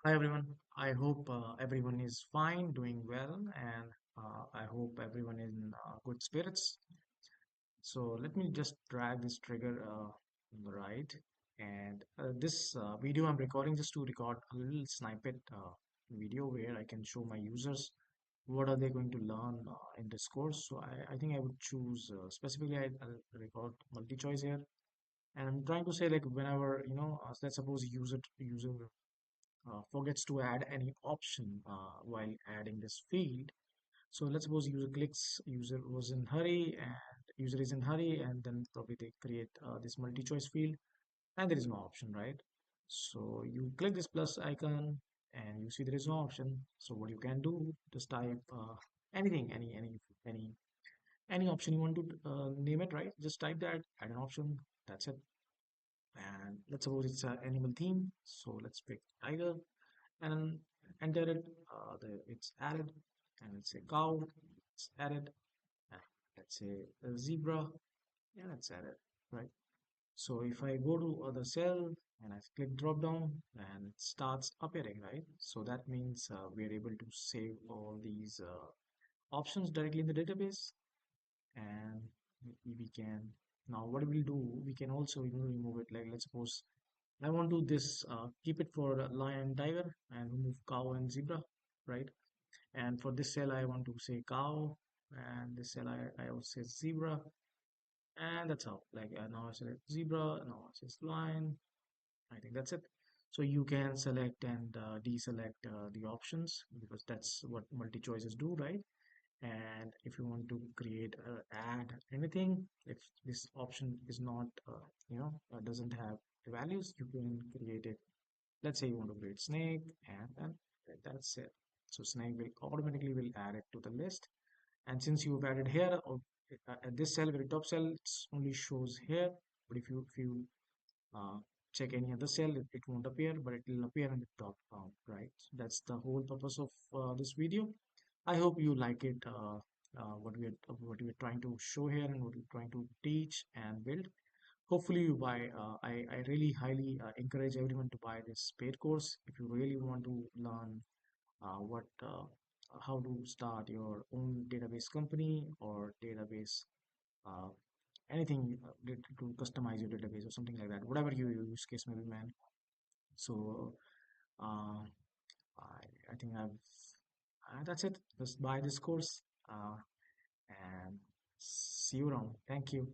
Hi everyone. I hope everyone is fine, doing well, and I hope everyone is in good spirits. So let me just drag this trigger on the right. And this video I'm recording just to record a little snippet video where I can show my users what are they going to learn in this course. So I think I would choose specifically I'll record multi-choice here. And I'm trying to say like whenever, let's suppose user forgets to add any option while adding this field. So let's suppose user is in hurry and then probably they create this multi-choice field and there is no option, right? So you click this plus icon and you see there is no option. So what you can do, just type anything, any any option you want to name it, right? Just type that, add an option, that's it. And let's suppose it's an animal theme. So let's pick tiger and enter it. It's added, and let's say cow, it's added, and let's say a zebra, and it's added, right? So if I go to other cell and I click drop down, and it starts appearing, right? So that means we are able to save all these options directly in the database, and we can now what we'll do, we can also remove it. Like let's suppose I want to this keep it for lion, tiger, and remove cow and zebra, right? And for this cell, I want to say cow, and this cell I will say zebra, and that's how. Like now I select zebra, now I say lion. I think that's it. So you can select and deselect the options because that's what multi-choices do, right? And if you want to create add anything, if this option is not doesn't have the values, you can create it. Let's say you want to create snake, and then that's it. So snake will automatically will add it to the list. And since you've added here or at this cell, very top cell, it's only shows here. But if you uh, check any other cell, it won't appear, but it will appear in the top, right? So that's the whole purpose of this video. I hope you like it. What we're trying to show here and what we're trying to teach and build. Hopefully you buy. I really highly encourage everyone to buy this paid course if you really want to learn what how to start your own database company or database uh, anything to customize your database or something like that. Whatever your use case may be, man. So uh, I think that's it. Just buy this course and see you around. Thank you.